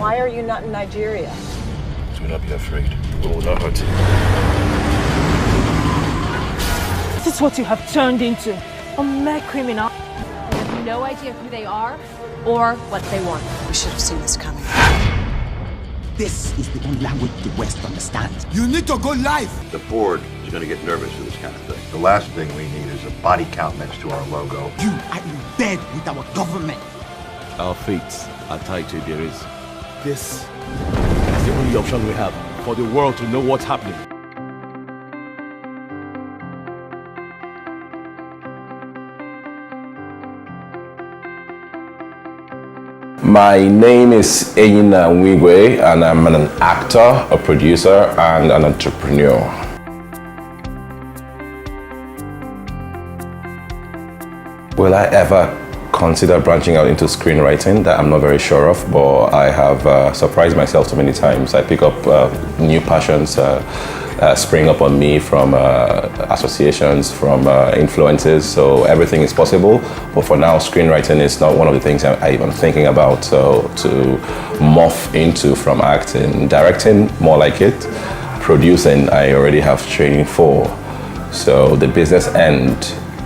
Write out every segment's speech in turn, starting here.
Why are you not in Nigeria? Do not be afraid. We will not hurt you. This is what you have turned into. A mad criminal. I have no idea who they are or what they want. We should have seen this coming. This is the only language the West understands. You need to go live. The board is going to get nervous with this kind of thing. The last thing we need is a body count next to our logo. You are in bed with our government. Our fates are tied to their is. This is the only option we have for the world to know what's happening. My name is Enyinna Nwigwe, and I'm an actor, a producer, and an entrepreneur. Will I ever consider branching out into screenwriting? That I'm not very sure of, but I have surprised myself so many times. I pick up new passions spring up on me from associations, from influences, so everything is possible. But for now, screenwriting is not one of the things I'm thinking about to morph into from acting. Directing, more like it. Producing, I already have training for. So the business end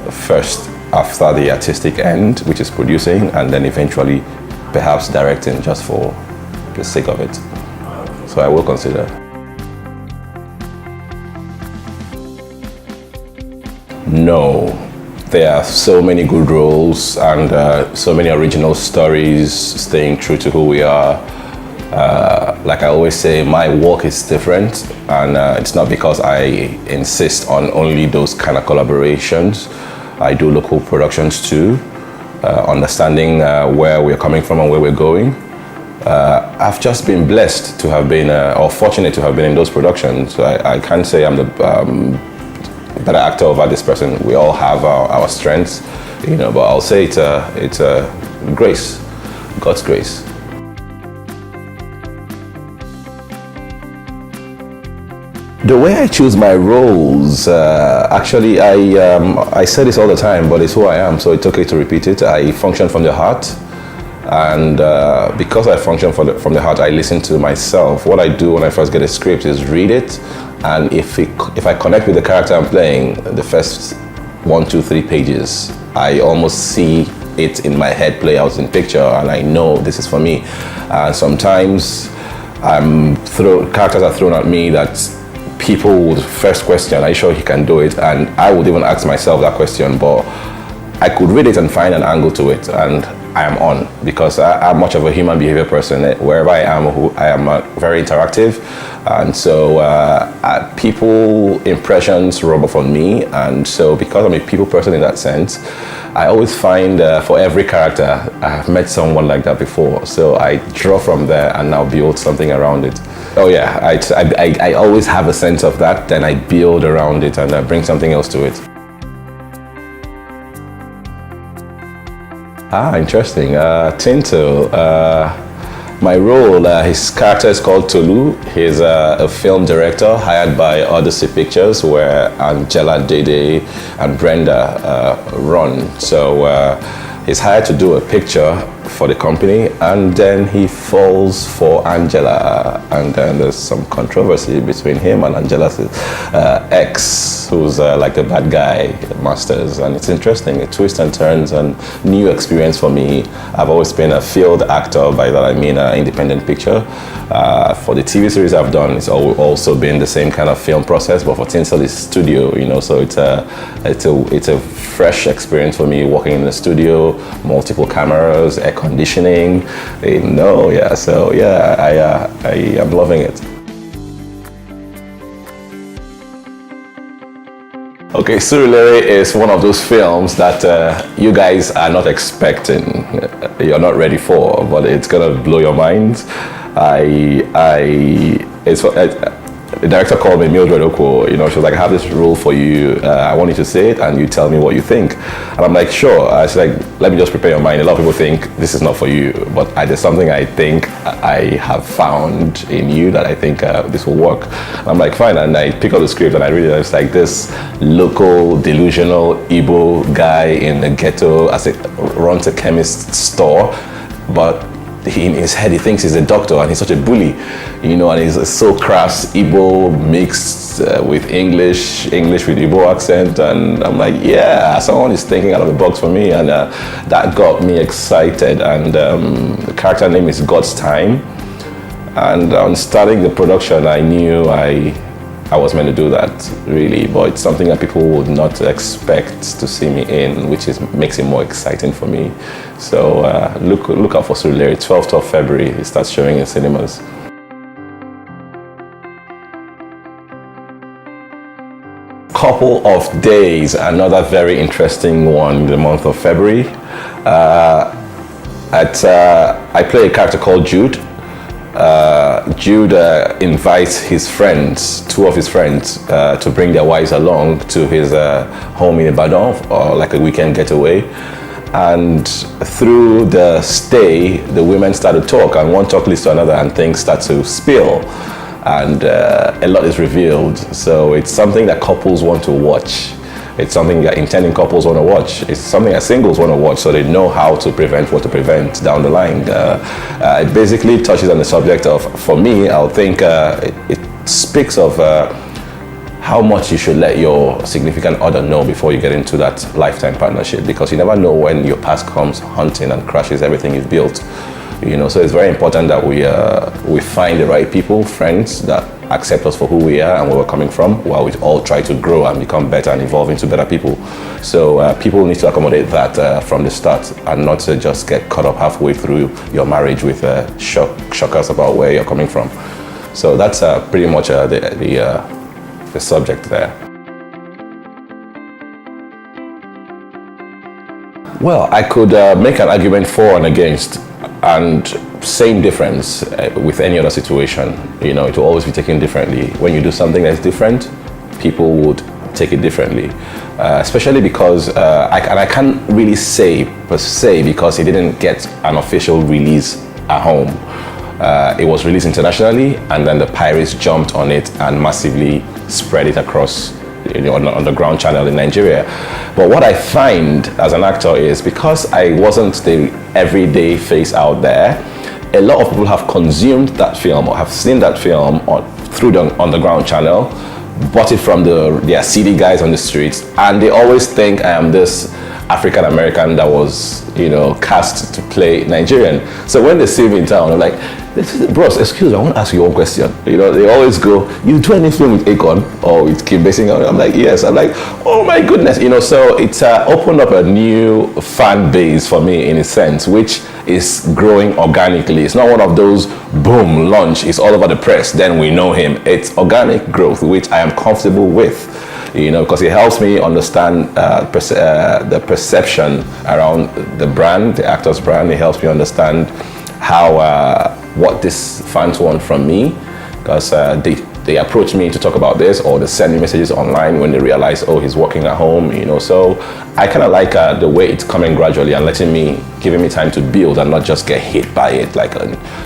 first, after the artistic end, which is producing, and then eventually perhaps directing just for the sake of it. So I will consider. No, there are so many good roles and so many original stories, staying true to who we are. Like I always say, my work is different, and it's not because I insist on only those kind of collaborations. I do local productions too, understanding where we're coming from and where we're going. I've just been blessed to have been, or fortunate to have been in those productions. I can't say I'm the better actor over this person. We all have our strengths, you know, but I'll say it's a grace, God's grace. The way I choose my roles, actually, I say this all the time, but it's who I am, so it's okay to repeat it. I function from the heart, and because I function from the heart, I listen to myself. What I do when I first get a script is read it, and if I connect with the character I'm playing, the first 1, 2, 3 pages, I almost see it in my head play out in picture, and I know this is for me. And sometimes characters are thrown at me that people would first question, are you sure he can do it? And I would even ask myself that question, but I could read it and find an angle to it, and I am on, because I'm much of a human behavior person. Wherever I am very interactive, and so people impressions rub off on me, and so because I'm a people person in that sense, I always find for every character I have met someone like that before, so I draw from there and now build something around it. Oh yeah, I always have a sense of that, then I build around it and I bring something else to it. Interesting. Tinto. My role, his character is called Tolu. He's a film director hired by Odyssey Pictures, where Angela, Dede, and Brenda run. So he's hired to do a picture for the company, and then he falls for Angela, and then there's some controversy between him and Angela's ex, who's like the bad guy, Masters, and it's interesting, it twists and turns, and new experience for me. I've always been a field actor, by that I mean an independent picture. For the TV series I've done, it's also been the same kind of film process, but for Tinsel it's studio, you know, so it's a fresh experience for me, working in the studio, multiple cameras, air conditioning, you know, yeah, so yeah, I am loving it. Okay, Suru L'ere is one of those films that you guys are not expecting, you're not ready for, but it's gonna blow your mind. The director called me, Mildred Oko, you know, she was like, I have this role for you, I want you to say it and you tell me what you think. And I'm like, sure. I was like, let me just prepare your mind. A lot of people think this is not for you, but there's something I think I have found in you that I think this will work. And I'm like, fine. And I pick up the script and I read it, and it's like this local, delusional Igbo guy in the ghetto runs a chemist store, but in his head he thinks he's a doctor and he's such a bully, you know, and he's so crass, Igbo mixed with English with Igbo accent, and I'm like, yeah, someone is thinking out of the box for me, and that got me excited. And the character name is God's Time, and on starting the production I knew I was meant to do that, really, but it's something that people would not expect to see me in, which makes it more exciting for me. So look out for Suru L'ere. 12th of February, it starts showing in cinemas. Couple of days, another very interesting one in the month of February. I play a character called Jude. Jude invites his friends, two of his friends, to bring their wives along to his home in Ibadan, or like a weekend getaway. And through the stay, the women start to talk, and one talk leads to another, and things start to spill, and a lot is revealed. So it's something that couples want to watch. It's something that intending couples want to watch. It's something that singles want to watch, so they know how to prevent what to prevent down the line. It basically touches on the subject of, for me, I would think it speaks of how much you should let your significant other know before you get into that lifetime partnership, because you never know when your past comes hunting and crashes everything you've built. You know, so it's very important that we find the right people, friends that accept us for who we are and where we're coming from, while we all try to grow and become better and evolve into better people. So people need to accommodate that from the start, and not to just get caught up halfway through your marriage with shockers about where you're coming from. So that's pretty much the subject there. Well, I could make an argument for and against, and same difference with any other situation. You know, it will always be taken differently. When you do something that's different, people would take it differently, especially because I can't really say per se, because it didn't get an official release at home. It was released internationally, and then the pirates jumped on it and massively spread it across, you know, on the ground channel in Nigeria. But what I find as an actor is, because I wasn't the everyday face out there, a lot of people have consumed that film or have seen that film through the underground channel, bought it from their CD guys on the streets, and they always think I am this African American that was, you know, cast to play Nigerian. So when they see me in town, they're like, bros, excuse me, I want to ask you one question. You know, they always go, you do any film with Akon or with Kim Basinger? I'm like, yes. I'm like, oh my goodness. You know, so it's opened up a new fan base for me, in a sense, which is growing organically. It's not one of those boom, launch, it's all over the press, then we know him. It's organic growth, which I am comfortable with. You know, because it helps me understand the perception around the brand, the actor's brand. It helps me understand how what these fans want from me, because they approach me to talk about this, or they send me messages online when they realize, oh, he's working at home. You know, so I kind of like the way it's coming gradually and giving me time to build and not just get hit by it. Like,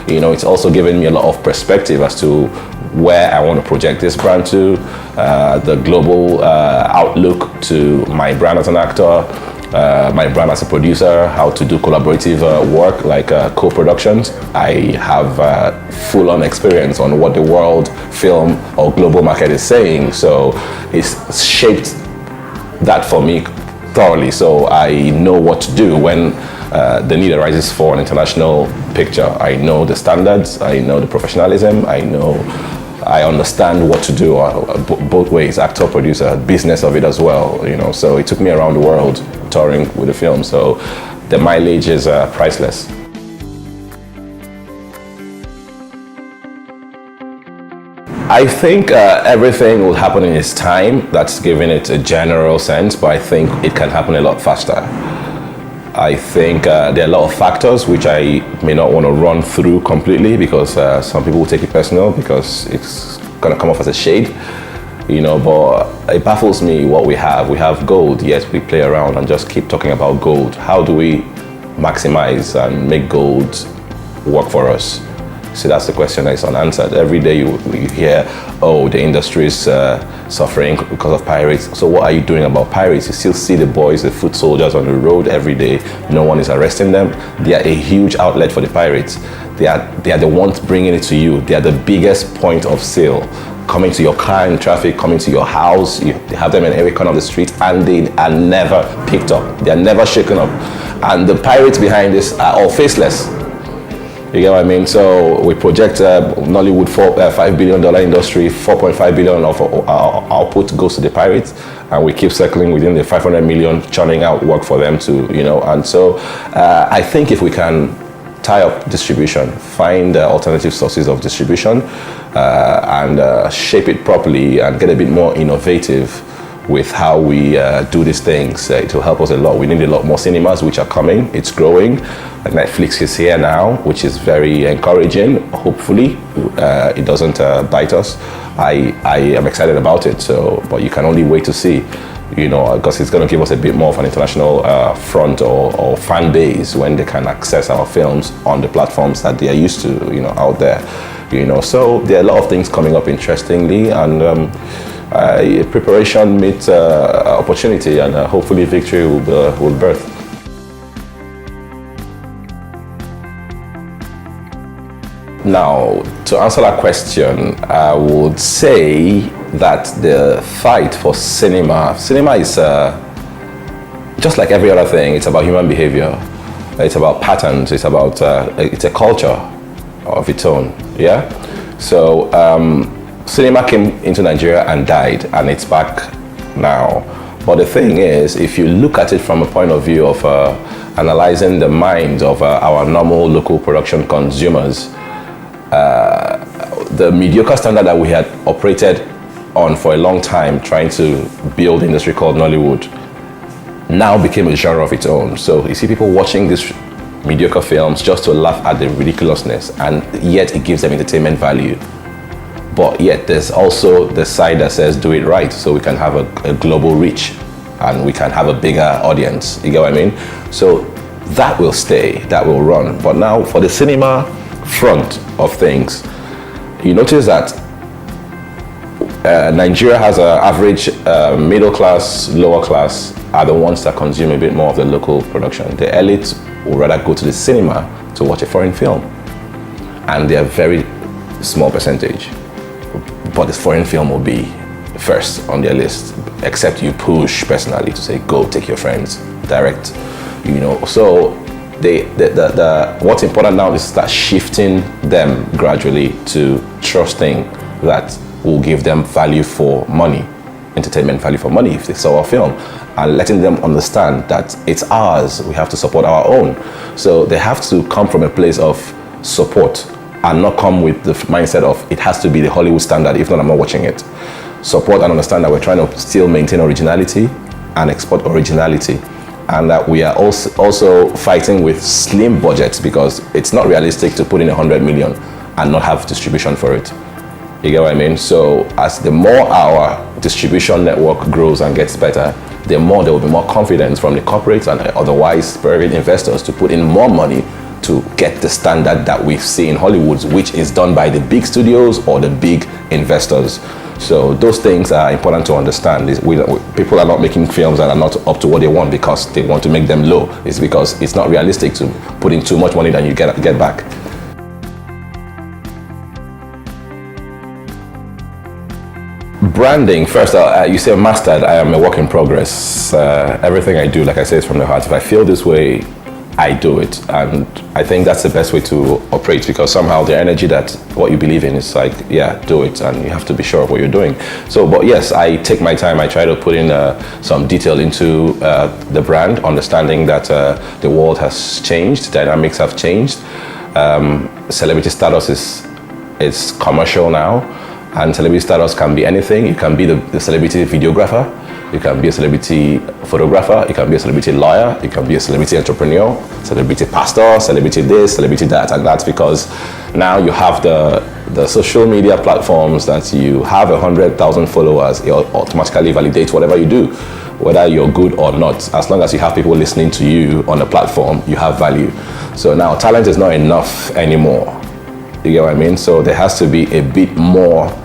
you know, it's also giving me a lot of perspective as to where I want to project this brand to, the global outlook to my brand as an actor, my brand as a producer, how to do collaborative work like co-productions. I have full-on experience on what the world film or global market is saying, so it's shaped that for me thoroughly, so I know what to do when the need arises for an international picture. I know the standards, I know the professionalism, I understand what to do both ways, actor, producer, business of it as well, you know. So it took me around the world touring with the film, so the mileage is priceless. I think everything will happen in its time. That's giving it a general sense, but I think it can happen a lot faster. I think there are a lot of factors which I may not want to run through completely, because some people will take it personal because it's going to come off as a shade, you know, but it baffles me what we have. We have gold, yes, we play around and just keep talking about gold. How do we maximize and make gold work for us? So that's the question that is unanswered. Every day you hear, oh, the industry is suffering because of pirates. So what are you doing about pirates? You still see the boys, the foot soldiers on the road every day. No one is arresting them. They are a huge outlet for the pirates. They are the ones bringing it to you. They are the biggest point of sale. Coming to your car in traffic, coming to your house, you have them in every corner of the street, and they are never picked up. They are never shaken up. And the pirates behind this are all faceless. You get what I mean? So we project Nollywood $5 billion industry, 4.5 billion of our output goes to the pirates, and we keep circling within the 500 million, churning out work for them to, and so I think if we can tie up distribution, find alternative sources of distribution, and shape it properly and get a bit more innovative with how we do these things, it will help us a lot. We need a lot more cinemas, which are coming. It's growing. Netflix is here now, which is very encouraging. Hopefully, it doesn't bite us. I am excited about it. But you can only wait to see, because it's going to give us a bit more of an international front or fan base when they can access our films on the platforms that they are used to, out there. So there are a lot of things coming up interestingly, and preparation meets opportunity, and hopefully victory will birth. Now, to answer that question, I would say that the fight for cinema is just like every other thing. It's about human behavior. It's about patterns. It's about it's a culture of its own. Yeah. So cinema came into Nigeria and died, and it's back now. But the thing is, if you look at it from a point of view of analyzing the minds of our normal local production consumers, the mediocre standard that we had operated on for a long time, trying to build an industry called Nollywood, now became a genre of its own. So you see people watching these mediocre films just to laugh at the ridiculousness, and yet it gives them entertainment value. But yet there's also the side that says do it right, so we can have a global reach and we can have a bigger audience. You get what I mean? So that will stay, that will run. But now for the cinema front of things, you notice that Nigeria has an average middle class, lower class are the ones that consume a bit more of the local production. The elite will rather go to the cinema to watch a foreign film, and they're a very small percentage. But the foreign film will be first on their list, except you push personally to say, go take your friends, direct, So what's important now is start shifting them gradually to trusting that will give them value for money, entertainment value for money if they saw a film, and letting them understand that it's ours, we have to support our own. So they have to come from a place of support and not come with the mindset of it has to be the Hollywood standard, if not I'm not watching it. Support and understand that we're trying to still maintain originality and export originality, and that we are also fighting with slim budgets, because it's not realistic to put in 100 million and not have distribution for it. You get what I mean? So as the more our distribution network grows and gets better, the more there will be more confidence from the corporates and otherwise private investors to put in more money to get the standard that we see in Hollywood, which is done by the big studios or the big investors. So those things are important to understand. People are not making films that are not up to what they want because they want to make them low. It's because it's not realistic to put in too much money than you get back. Branding, first, you say mastered. I am a work in progress. Everything I do, like I say, is from the heart. If I feel this way, I do it, and I think that's the best way to operate, because somehow the energy that what you believe in is like, yeah, do it, and you have to be sure of what you're doing. So, but yes, I take my time. I try to put in some detail into the brand, understanding that the world has changed, dynamics have changed. Celebrity status is commercial now, and celebrity status can be anything. You can be the celebrity videographer. You can be a celebrity photographer, you can be a celebrity lawyer, you can be a celebrity entrepreneur, celebrity pastor, celebrity this, celebrity that, and that's because now you have the social media platforms that you have 100,000 followers, it automatically validates whatever you do, whether you're good or not. As long as you have people listening to you on a platform, you have value. So now talent is not enough anymore. You get what I mean? So there has to be a bit more